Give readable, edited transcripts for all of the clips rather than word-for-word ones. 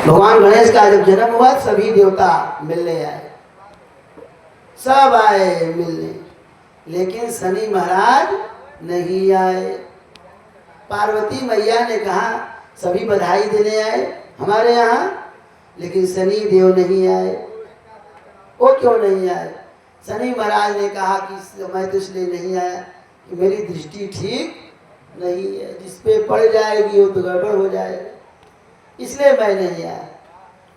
भगवान गणेश का जब जन्म हुआ सभी देवता मिलने आए, सब आए मिलने, लेकिन शनि महाराज नहीं आए। पार्वती मैया ने कहा सभी बधाई देने आए हमारे यहाँ, लेकिन शनि देव नहीं आए। वो क्यों नहीं आए? शनि महाराज ने कहा कि मैं तो इसलिए नहीं आया कि मेरी दृष्टि ठीक नहीं है, जिस पे पड़ जाएगी वो तो गड़बड़ हो जाएगा, इसलिए मैं नहीं आया।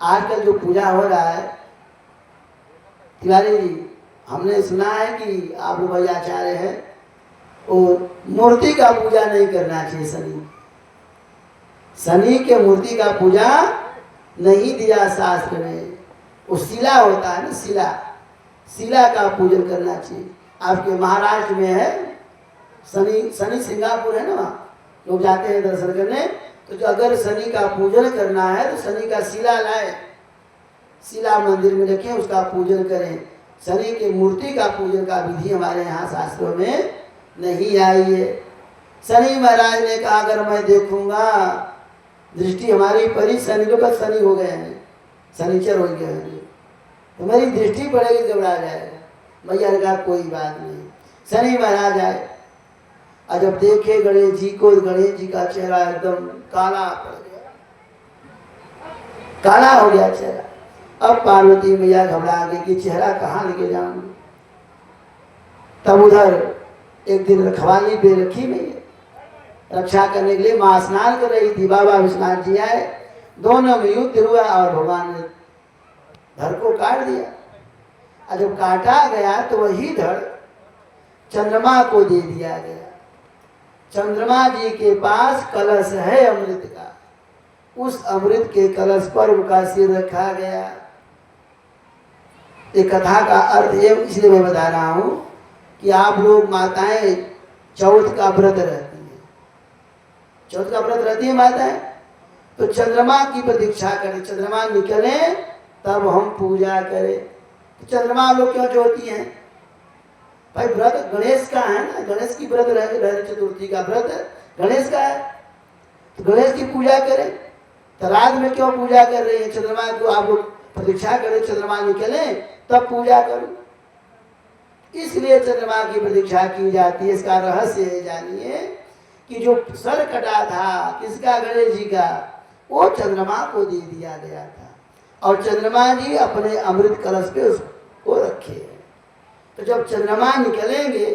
आजकल जो पूजा हो रहा है तिवारी जी, हमने सुना है कि आप लोग भाई आचार्य हैं, और मूर्ति का पूजा नहीं करना चाहिए। शनि के मूर्ति का पूजा नहीं दिया शास्त्र में। वो शिला होता है ना, शिला का पूजन करना चाहिए। आपके महाराष्ट्र में है शनि सिंगापुर है ना, वहाँ लोग जाते हैं दर्शन करने, तो जो अगर शनि का पूजन करना है तो शनि का शिला लाए, शिला मंदिर में रखें, उसका पूजन करें। शनि के मूर्ति का पूजन का विधि हमारे यहाँ शास्त्रों में नहीं आई है। शनि महाराज ने कहा अगर मैं देखूंगा दृष्टि हमारी परी, शनि लोग शनि हो गए हैं, शनिचर हो गए हैं, तो मेरी दृष्टि पड़ेगी, घबरा जाएगा। मैया ने कहा कोई बात नहीं। शनि महाराज आए और जब देखे गणेश जी को, गणेश जी का चेहरा एकदम काला पड़ गया, काला हो गया चेहरा। अब पार्वती मैया घबरा गई कि चेहरा कहाँ लेके जाऊंगी। तब उधर एक दिन रखवाली पे रखी नहीं, रक्षा करने के लिए मां स्नान कर रही थी, बाबा विश्वनाथ जी आए, दोनों में युद्ध हुआ और भगवान ने धड़ को काट दिया। और जब काटा गया तो वही धड़ चंद्रमा को दे दिया गया। चंद्रमा जी के पास कलश है अमृत का, उस अमृत के कलश पर उनका सिर रखा गया। ये कथा का अर्थ ये इसलिए मैं बता रहा हूँ कि आप लोग माताएं चौथ का व्रत रहती हैं, चौथ का व्रत रहती है माताएं, तो चंद्रमा की प्रतीक्षा करें, चंद्रमा निकले तब हम पूजा करें। तो चंद्रमा लोग क्यों जोड़ती हैं भाई? व्रत गणेश का है ना, गणेश की व्रत रह चतुर्थी का व्रत गणेश का है, तो गणेश की पूजा करें। तो रात में क्यों पूजा कर रही है? चंद्रमा को आप लोग प्रतीक्षा करें, चंद्रमा निकले तब पूजा करो, इसलिए चंद्रमा की प्रतीक्षा की जाती है। इसका रहस्य जानिए कि जो सर कटा था किसका, गणेश जी का, वो चंद्रमा को दे दिया गया था, और चंद्रमा जी अपने अमृत कलश पे उसको रखे। तो जब चंद्रमा निकलेंगे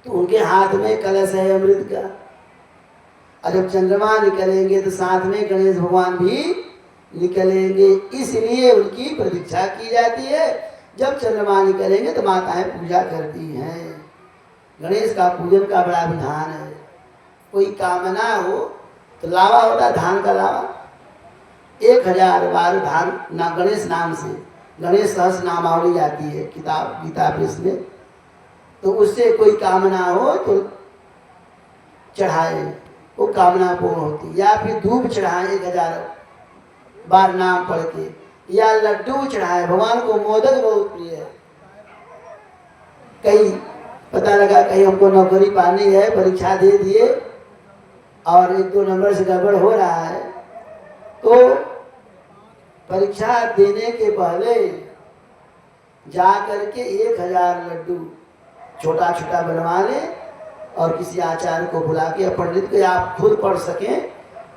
तो उनके हाथ में कलश है अमृत का, और जब चंद्रमा निकलेंगे तो साथ में गणेश भगवान भी निकलेंगे, इसलिए उनकी प्रतीक्षा की जाती है। जब चंद्रमा निकलेंगे तो माताएं पूजा करती हैं। गणेश का पूजन का बड़ा विधान है। कोई कामना हो तो लावा होता है, धान का लावा, 1000 बार धान ना गणेश नाम से, गणेश सहस्र नामावली जाती है किताब गीता प्रेस में, तो उससे कोई कामना हो तो चढ़ाए, वो कामना पूर्ण होती। या फिर धूप चढ़ाए 1000 बार नाम पढ़ के, या लड्डू चढ़ाए, भगवान को मोदक बहुत प्रिय है। कहीं पता लगा कहीं हमको नौकरी पानी है, परीक्षा दे दिए और 1-2 नंबर से गड़बड़ हो रहा है, तो परीक्षा देने के पहले जा करके 1000 लड्डू छोटा छोटा बनवा ले और किसी आचार्य को बुला के, पंडित को, आप खुद पढ़ सकें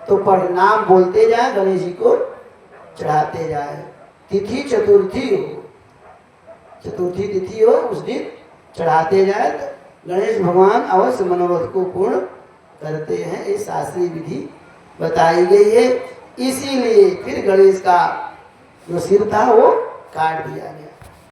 तो पढ़, नाम बोलते जाए, गणेश जी को चढ़ाते जाए। तिथि चतुर्थी हो, चतुर्थी तिथि हो, उस दिन चढ़ाते जाए तो गणेश भगवान अवश्य मनोरथ को पूर्ण करते हैं। ये शास्त्रीय विधि बताई गई है, इसीलिए फिर गणेश का जो सिर था वो काट दिया गया।